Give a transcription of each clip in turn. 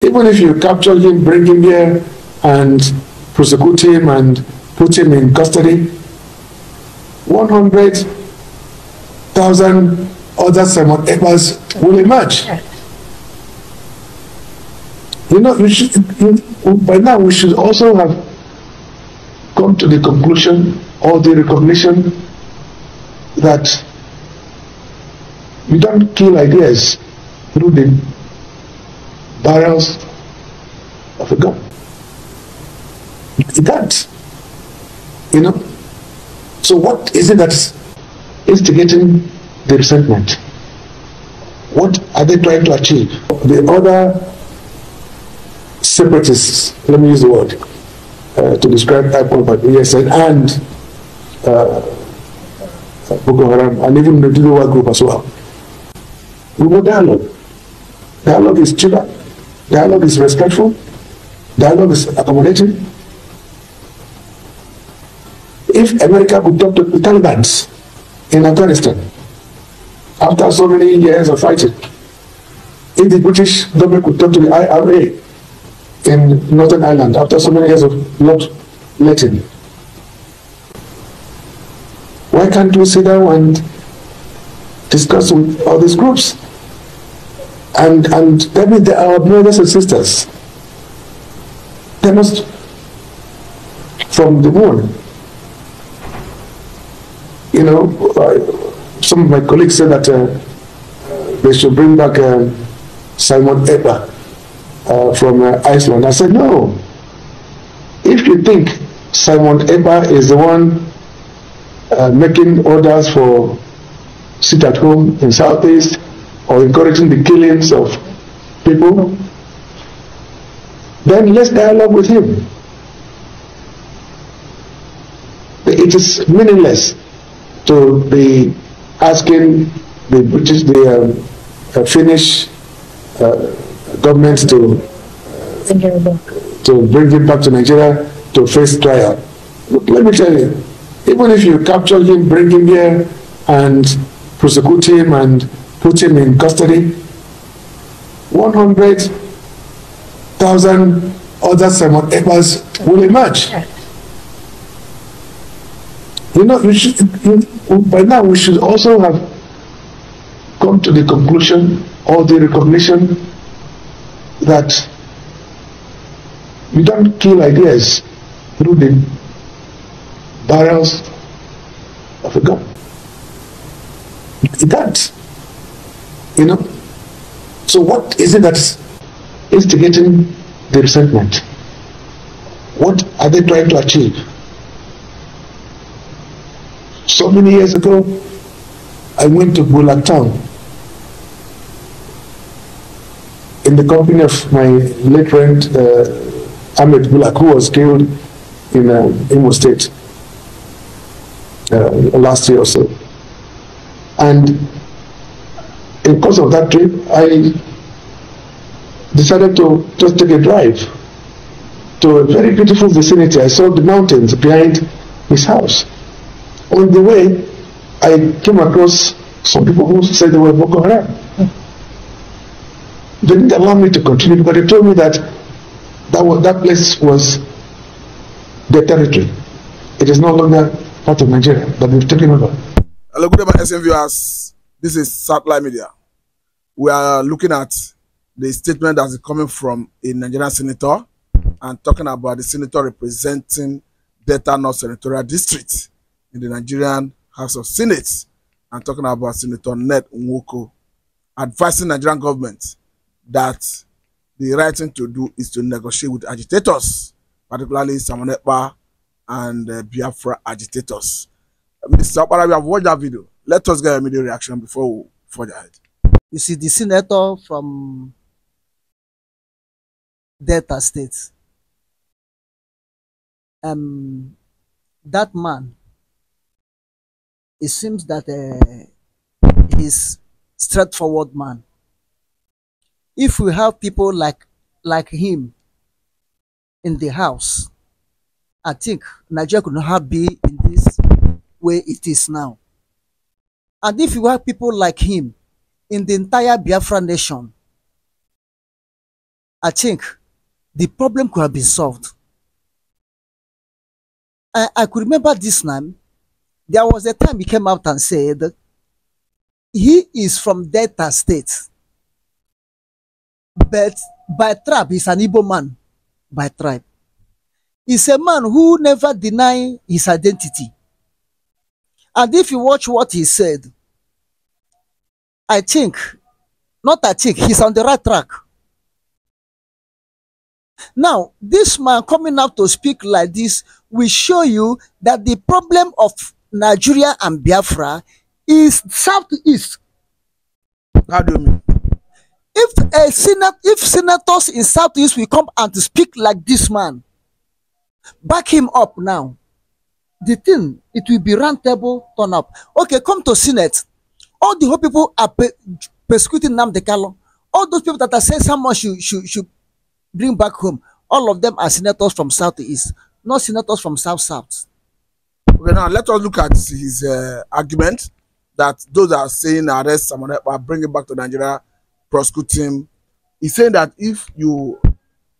Even if you capture him, bring him here, and prosecute him and put him in custody, 100,000 other Simon Ekpas will emerge. You know, by now we should also have come to the conclusion or the recognition that you don't kill ideas through the barrels of a gun. You can't. You know? So what is it that's instigating the resentment? What are they trying to achieve? The other separatists, let me use the word, to describe Ekpa, ESN and Boko Haram, and even the Nigerian group as well. We want dialogue. Dialogue is cheaper. Dialogue is respectful. Dialogue is accommodating. If America could talk to the Taliban in Afghanistan after so many years of fighting, if the British government could talk to the IRA in Northern Ireland after so many years of not letting, why can't we sit down and discuss with all these groups? And that means they are our brothers and sisters. They must, from the moon. You know, some of my colleagues said that they should bring back Simon Ekpa from Iceland. I said, no. If you think Simon Ekpa is the one making orders for sit at home in Southeast or encouraging the killings of people, then let's dialogue with him. It is meaningless to be asking the British, the Finnish government to bring him back to Nigeria to face trial. Look, let me tell you, even if you capture him, bring him here, and prosecute him and put him in custody, 100,000 other Simon Ekpas will emerge. You know, by now we should also have come to the conclusion or the recognition that you don't kill ideas through the barrels of a gun. You can't. You know? So what is it that's instigating the resentment? What are they trying to achieve? So many years ago, I went to Bulak town in the company of my late friend Ahmed Bulak, who was killed in Imo State last year or so. And in the course of that trip, I decided to just take a drive to a very beautiful vicinity. I saw the mountains behind his house. On the way, I came across some people who said they were Boko Haram. They didn't allow me to continue because they told me that that place was their territory. It is no longer part of Nigeria, but they've taken over. Hello, good evening, SM viewers. This is Satellite Media. We are looking at the statement that is coming from a Nigerian senator and talking about the senator representing Delta North Senatorial District in the Nigerian House of Senate, and talking about Senator Ned Nwoko advising Nigerian government that the right thing to do is to negotiate with agitators, particularly Simon Ekpa and Biafra agitators. Mr. Okpara, we have watched that video. Let us get a immediate reaction before we forge ahead. You see, the senator from Delta State, that man, it seems that he's straightforward man. If we have people like him in the house, I think Nigeria could not have been in this way it is now. And if you have people like him in the entire Biafra nation, I think the problem could have been solved. I could remember this name. There was a time he came out and said he is from Delta State, but by tribe he's an Igbo man. By tribe, he's a man who never deny his identity. And if you watch what he said, I think, not I think, he's on the right track. Now, this man coming out to speak like this will show you that the problem of Nigeria and Biafra is southeast. How do you mean? If senators in southeast will come and to speak like this man, back him up now, the thing, it will be round table turn up. Okay, come to Senate. All the whole people are persecuting Nnamdi Kanu. All those people that are saying someone should bring back home, all of them are senators from southeast, not senators from south. Okay, now let us look at his argument that those are saying arrest someone, bring him back to Nigeria, prosecute him. He's saying that if you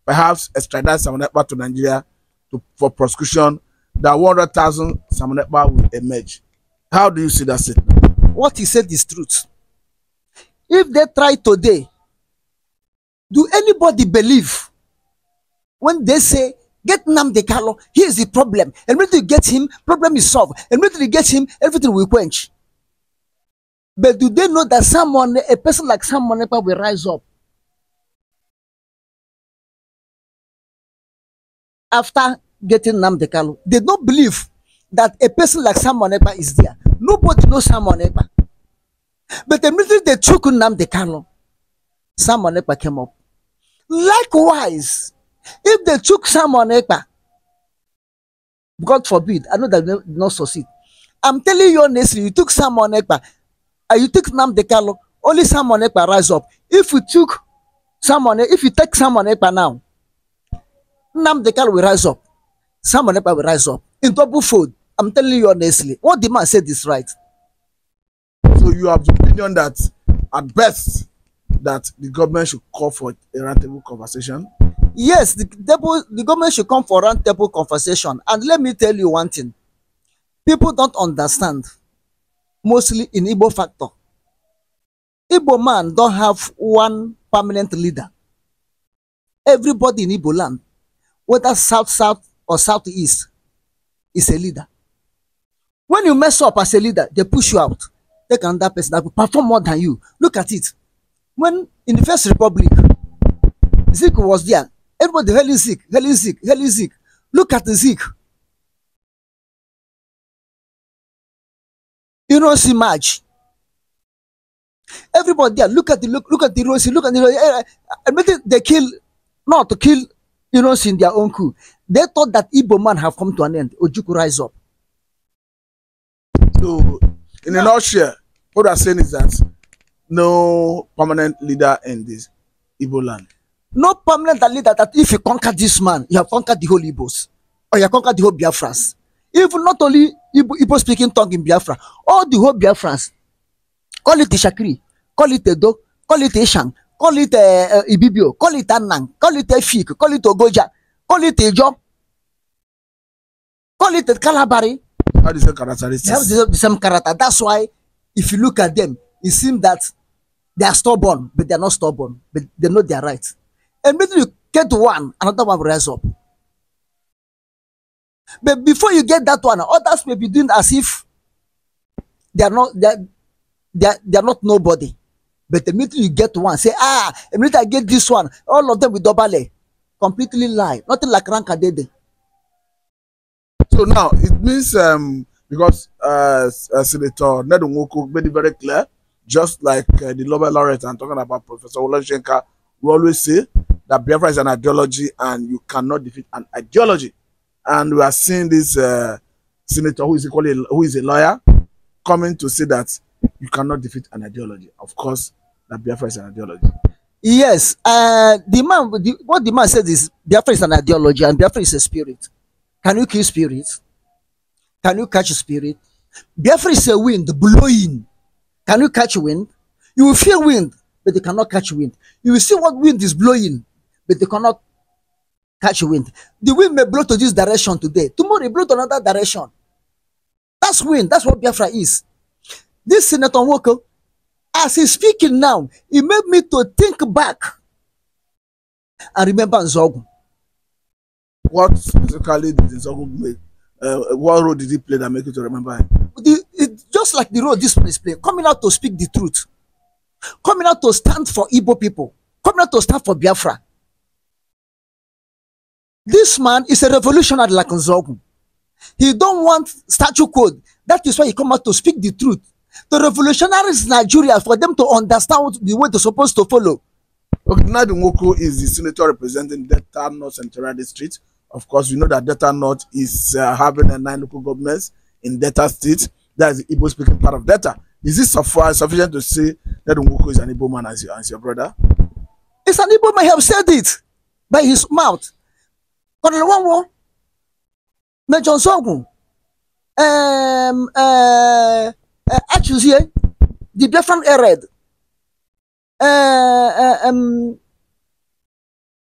perhaps extradite someone to Nigeria for prosecution, that 100,000 someone will emerge. How do you see that statement? What he said is truth. If they try today, do anybody believe when they say get Nnamdi Kanu, here's the problem, and when you get him, problem is solved, and when you get him, everything will quench? But do they know that a person like someone will rise up after getting Nnamdi Kanu? They don't believe that a person like someone is there. Nobody knows someone. But immediately they took Nnamdi Kanu, someone came up. Likewise, if they took someone, God forbid, I know that they will not succeed. I'm telling you honestly, you took someone, you took Nnamdi Kanu, only someone rise up. If you take someone now, Nnamdi Kanu will rise up. Someone will rise up in double fold. I'm telling you honestly, what the man said is right. So you have the opinion that at best that the government should call for a roundtable conversation? Yes, the government should come for roundtable conversation. And let me tell you one thing. People don't understand, mostly in Igbo factor. Igbo man don't have one permanent leader. Everybody in Igbo land, whether south or southeast, is a leader. When you mess up as a leader, they push you out. Take another person that will perform more than you. Look at it. When in the First Republic, Zeke was there. Everybody hailing Zeke. Look at the Zeke. You don't see much. Everybody there. Look at the Rosi. Look at the. Admitted they kill, not to kill. You know, in their own coup. They thought that Igbo man have come to an end. Ojukwu rise up. So, in a nutshell, what I'm saying is that no permanent leader in this Igbo land. No permanent leader that if you conquer this man, you have conquered the whole Igbos. Or you have conquered the whole Biafrans. Even not only Igbo speaking tongue in Biafra, all the whole Biafrans. Call it Ishakiri, call it Edo, call it Eshan, call it Ibibio, call it Anang, call it Efik, call it Ogoja, call it Ejo, call it Kalabari. How do you say characteristics? They have the same character. That's why if you look at them, it seems that they are stubborn, but they are not stubborn. But they know they are right. And when you get one, another one will rise up. But before you get that one, others may be doing as if they are not nobody. But the minute you get one, say, the minute I get this one, all of them will double A. Completely lie. Nothing like Ranka Dede. So now it means because Senator Ned Nwoko made it very clear, just like the Nobel laureate I'm talking about, Professor Oloshenka, we always say that Biafra is an ideology and you cannot defeat an ideology. And we are seeing this senator who is a lawyer coming to say that you cannot defeat an ideology. Of course, that Biafra is an ideology. Yes, what the man said is Biafra is an ideology and Biafra is a spirit. Can you kill spirit? Can you catch a spirit? Biafra is a wind blowing. Can you catch wind? You will feel wind, but you cannot catch wind. You will see what wind is blowing, but they cannot catch wind. The wind may blow to this direction today. Tomorrow it blow to another direction. That's wind. That's what Biafra is. This Senator Nwoko, as he's speaking now, he made me to think back and remember Nzogu. What specifically did Nzogu make? What role did he play that make you to remember him? Just like the role this place play, coming out to speak the truth, coming out to stand for Igbo people, coming out to stand for Biafra. This man is a revolutionary like Nzogu. He don't want statute code. That is why he come out to speak the truth. The revolutionaries in Nigeria, for them to understand the way they're supposed to follow. Okay, Ned Nwoko is the senator representing Delta North Central District. Of course, we know that Delta North is having 9 local governments in Delta State. That is the Igbo speaking part of Delta. Is this sufficient to say that Nwoko is an Igbo man as your brother? It's an Igbo man. He have said it by his mouth. Colonel Wanwo, Major Nzogu, actually, the Biafran Ered,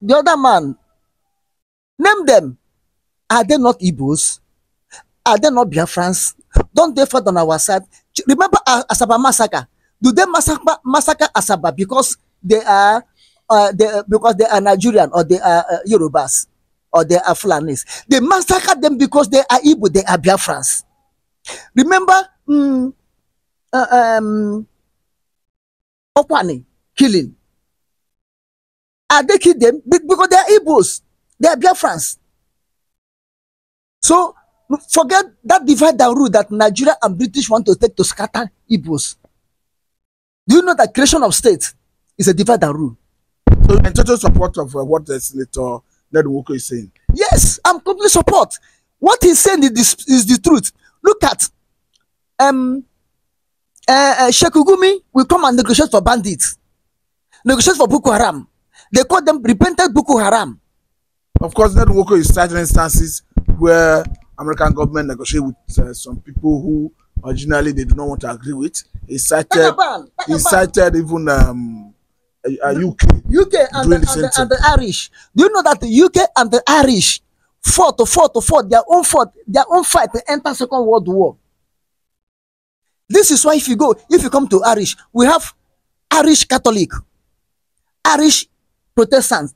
the other man, name them. Are they not Igbos? Are they not Biafrans? Don't they fight on our side? Remember Asaba massacre? Do they massacre Asaba because they are Nigerian, or they are Yorubas, or they are Fulanis? They massacre them because they are Igbo, they are Biafrans. Remember Okwani killing? Are they kill them because they are Igbos, they are Biafrans? So forget that divide and rule that Nigeria and British want to take to scatter Igbos. Do you know that creation of state is a divide and rule? So in total support of what the Senator Ned Nwoko is saying? Yes, I'm completely support. What he's saying is the truth. Look at Shekugumi will come and negotiate for bandits, negotiate for Boko Haram. They call them repentant Boko Haram. Of course, Ned Nwoko is citing instances where American government negotiate with some people who originally they do not want to agree with. He cited even UK and the Irish. Do you know that the UK and the Irish fought their own fight to enter Second World War? This is why if you come to Irish, we have Irish Catholic, Irish Protestant.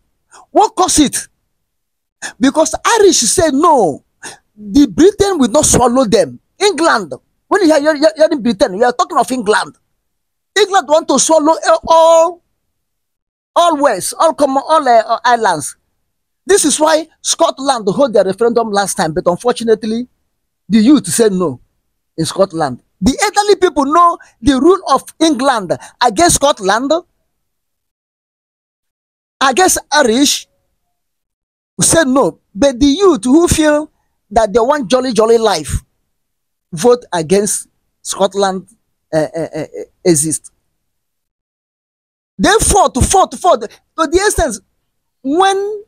What caused it? Because Irish said no, the Britain will not swallow them. England, when you're in Britain, you are talking of England. England want to swallow all West, all islands. This is why Scotland hold their referendum last time, but unfortunately, the youth said no in Scotland. The elderly people know the rule of England against Scotland, against Irish, said no. But the youth who feel that they want jolly life vote against Scotland exist. They fought to the essence when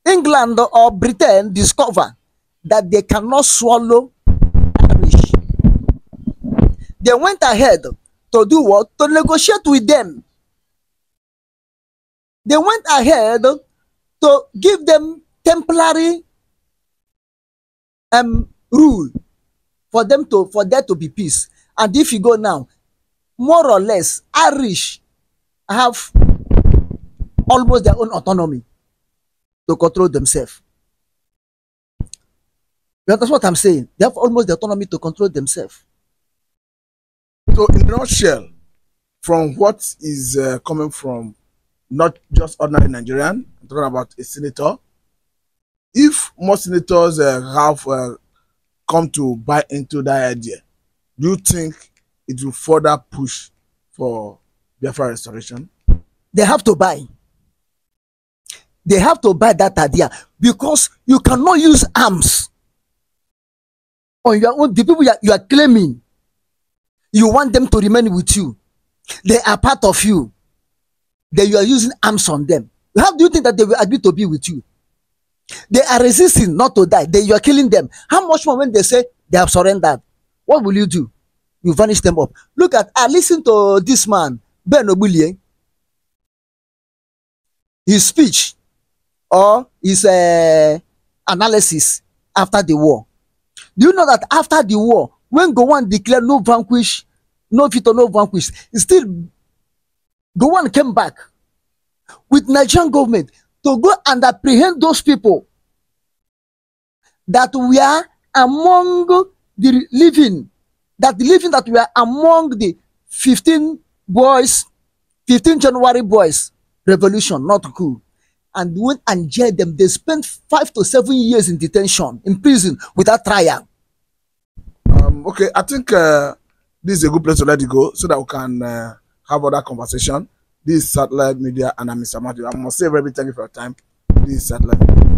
England or Britain discover that they cannot swallow Irish, they went ahead to do what? To negotiate with them. They went ahead to give them temporary rule for there to be peace. And if you go now, more or less, Irish have almost their own autonomy to control themselves. That's what I'm saying. They have almost the autonomy to control themselves. So in a nutshell, from what is coming from not just ordinary Nigerian, I'm talking about a senator, if more senators have come to buy into that idea, do you think it will further push for Biafra restoration? They have to buy. They have to buy that idea, because you cannot use arms on your own. The people you are claiming, you want them to remain with you. They are part of you. Then you are using arms on them. How do you think that they will agree to be with you? They are resisting not to die. Then you are killing them. How much more when they say they have surrendered? What will you do? You vanish them up. Look at, I listen to this man, Ben Obulie. his speech or his analysis after the war. Do you know that after the war, when Gowon declared no vanquish, no victor, no vanquish, still Gowon came back with Nigerian government to go and apprehend those people that were among the living, that were among the 15 January boys revolution, not coup, and went and jailed them. They spent 5 to 7 years in detention, in prison, without trial. Okay, I think this is a good place to let it go so that we can have other conversation. This is Satellite Media, and I'm Mr. Matthew. I must say very thank you for your time. This is Satellite Media.